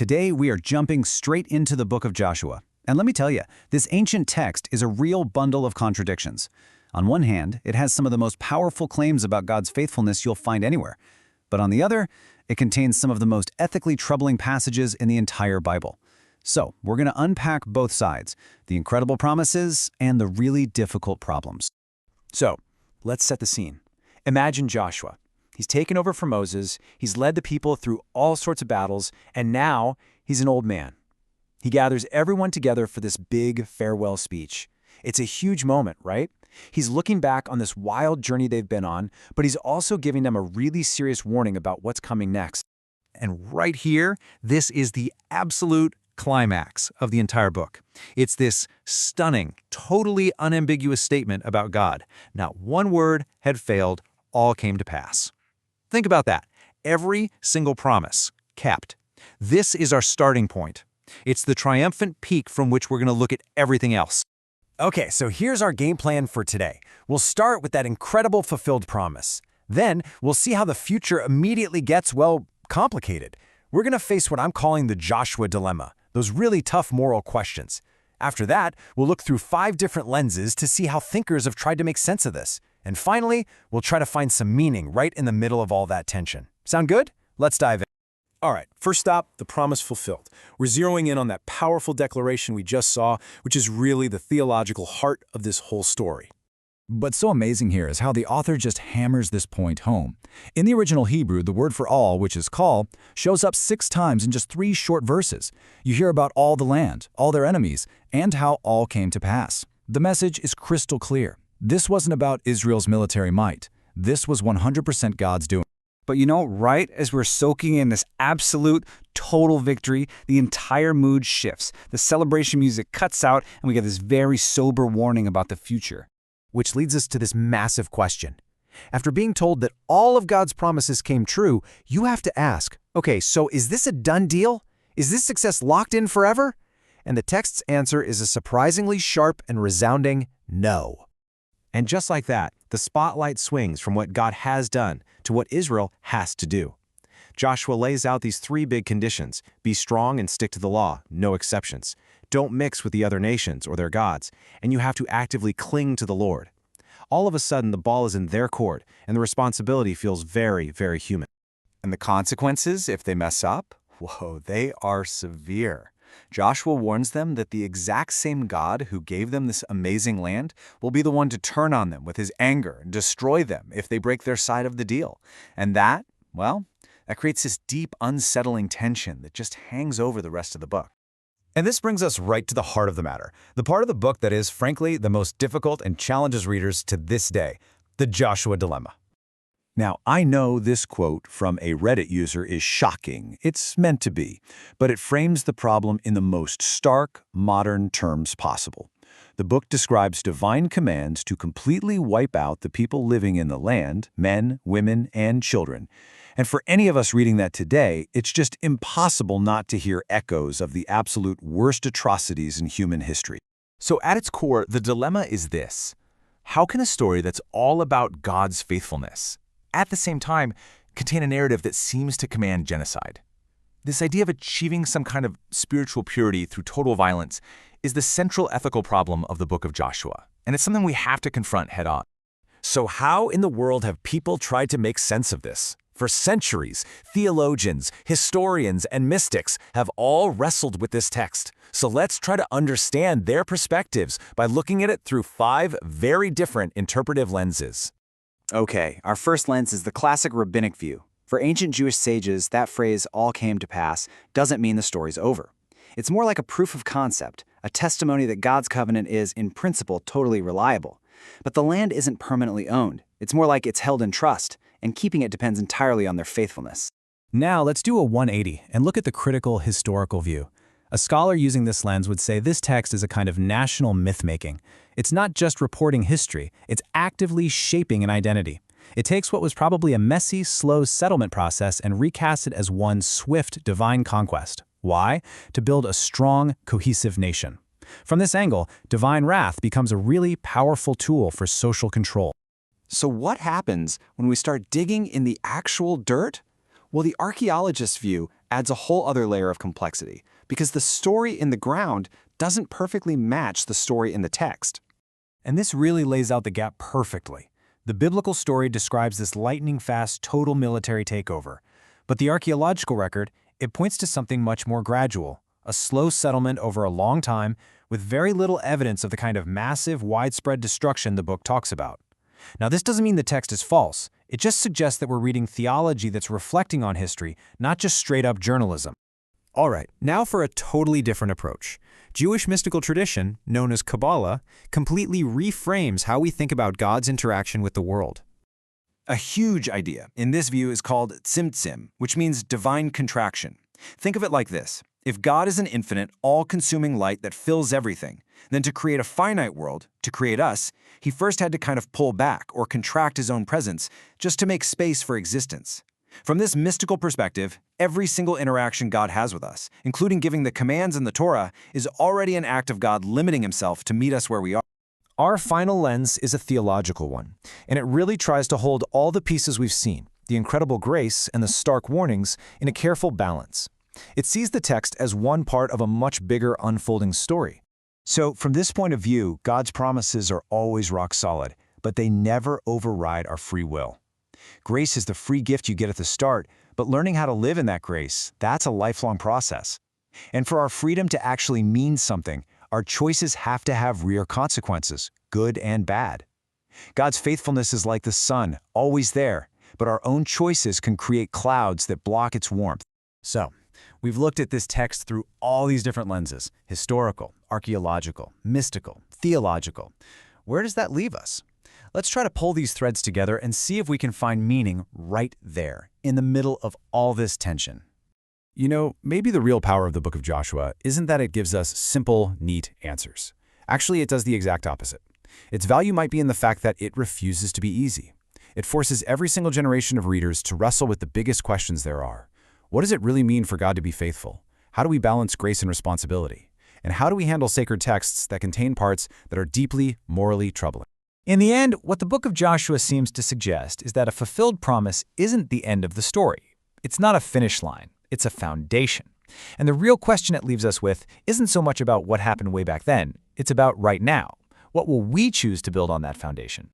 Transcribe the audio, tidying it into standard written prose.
Today we are jumping straight into the book of Joshua. And let me tell you, this ancient text is a real bundle of contradictions. On one hand, it has some of the most powerful claims about God's faithfulness you'll find anywhere. But on the other, it contains some of the most ethically troubling passages in the entire Bible. So, we're going to unpack both sides, the incredible promises and the really difficult problems. So, let's set the scene. Imagine Joshua. He's taken over from Moses, he's led the people through all sorts of battles, and now he's an old man. He gathers everyone together for this big farewell speech. It's a huge moment, right? He's looking back on this wild journey they've been on, but he's also giving them a really serious warning about what's coming next. And right here, this is the absolute climax of the entire book. It's this stunning, totally unambiguous statement about God. Not one word had failed, all came to pass. Think about that. Every single promise, kept. This is our starting point. It's the triumphant peak from which we're going to look at everything else. Okay, so here's our game plan for today. We'll start with that incredible fulfilled promise. Then we'll see how the future immediately gets, well, complicated. We're going to face what I'm calling the Joshua dilemma, those really tough moral questions. After that, we'll look through 5 different lenses to see how thinkers have tried to make sense of this. And finally, we'll try to find some meaning right in the middle of all that tension. Sound good? Let's dive in. All right, first stop, the promise fulfilled. We're zeroing in on that powerful declaration we just saw, which is really the theological heart of this whole story. What's so amazing here is how the author just hammers this point home. In the original Hebrew, the word for all, which is kol, shows up 6 times in just 3 short verses. You hear about all the land, all their enemies, and how all came to pass. The message is crystal clear. This wasn't about Israel's military might. This was 100% God's doing. But you know, right as we're soaking in this absolute, total victory, the entire mood shifts. The celebration music cuts out, and we get this very sober warning about the future. Which leads us to this massive question. After being told that all of God's promises came true, you have to ask, okay, so is this a done deal? Is this success locked in forever? And the text's answer is a surprisingly sharp and resounding no. And just like that, the spotlight swings from what God has done to what Israel has to do. Joshua lays out these 3 big conditions. Be strong and stick to the law, no exceptions. Don't mix with the other nations or their gods, and you have to actively cling to the Lord. All of a sudden, the ball is in their court, and the responsibility feels very, very human. And the consequences, if they mess up? Whoa, they are severe. Joshua warns them that the exact same God who gave them this amazing land will be the one to turn on them with his anger and destroy them if they break their side of the deal. And that, well, that creates this deep, unsettling tension that just hangs over the rest of the book. And this brings us right to the heart of the matter, the part of the book that is, frankly, the most difficult and challenges readers to this day, the Joshua dilemma. Now, I know this quote from a Reddit user is shocking. It's meant to be, but it frames the problem in the most stark, modern terms possible. The book describes divine commands to completely wipe out the people living in the land, men, women, and children. And for any of us reading that today, it's just impossible not to hear echoes of the absolute worst atrocities in human history. So at its core, the dilemma is this. How can a story that's all about God's faithfulness, at the same time, contain a narrative that seems to command genocide? This idea of achieving some kind of spiritual purity through total violence is the central ethical problem of the book of Joshua, and it's something we have to confront head-on. So how in the world have people tried to make sense of this? For centuries, theologians, historians, and mystics have all wrestled with this text. So let's try to understand their perspectives by looking at it through 5 very different interpretive lenses. Okay, our first lens is the classic rabbinic view. For ancient Jewish sages, that phrase, all came to pass, doesn't mean the story's over. It's more like a proof of concept, a testimony that God's covenant is, in principle, totally reliable. But the land isn't permanently owned. It's more like it's held in trust, and keeping it depends entirely on their faithfulness. Now let's do a 180 and look at the critical historical view. A scholar using this lens would say this text is a kind of national myth-making. It's not just reporting history, it's actively shaping an identity. It takes what was probably a messy, slow settlement process and recasts it as one swift divine conquest. Why? To build a strong, cohesive nation. From this angle, divine wrath becomes a really powerful tool for social control. So what happens when we start digging in the actual dirt? Well, the archaeologist's view adds a whole other layer of complexity, because the story in the ground doesn't perfectly match the story in the text. And this really lays out the gap perfectly. The biblical story describes this lightning-fast total military takeover. But the archaeological record, it points to something much more gradual, a slow settlement over a long time with very little evidence of the kind of massive, widespread destruction the book talks about. Now, this doesn't mean the text is false. It just suggests that we're reading theology that's reflecting on history, not just straight-up journalism. All right, now for a totally different approach. Jewish mystical tradition, known as Kabbalah, completely reframes how we think about God's interaction with the world. A huge idea in this view is called tzimtzim, which means divine contraction. Think of it like this. If God is an infinite, all-consuming light that fills everything, then to create a finite world, to create us, he first had to kind of pull back or contract his own presence just to make space for existence. From this mystical perspective, every single interaction God has with us, including giving the commands in the Torah, is already an act of God limiting himself to meet us where we are. Our final lens is a theological one, and it really tries to hold all the pieces we've seen, the incredible grace and the stark warnings, in a careful balance. It sees the text as one part of a much bigger unfolding story. So, from this point of view, God's promises are always rock solid, but they never override our free will. Grace is the free gift you get at the start, but learning how to live in that grace, that's a lifelong process. And for our freedom to actually mean something, our choices have to have real consequences, good and bad. God's faithfulness is like the sun, always there, but our own choices can create clouds that block its warmth. So, we've looked at this text through all these different lenses: historical, archaeological, mystical, theological. Where does that leave us? Let's try to pull these threads together and see if we can find meaning right there, in the middle of all this tension. You know, maybe the real power of the book of Joshua isn't that it gives us simple, neat answers. Actually, it does the exact opposite. Its value might be in the fact that it refuses to be easy. It forces every single generation of readers to wrestle with the biggest questions there are. What does it really mean for God to be faithful? How do we balance grace and responsibility? And how do we handle sacred texts that contain parts that are deeply morally troubling? In the end, what the book of Joshua seems to suggest is that a fulfilled promise isn't the end of the story. It's not a finish line. It's a foundation. And the real question it leaves us with isn't so much about what happened way back then. It's about right now. What will we choose to build on that foundation?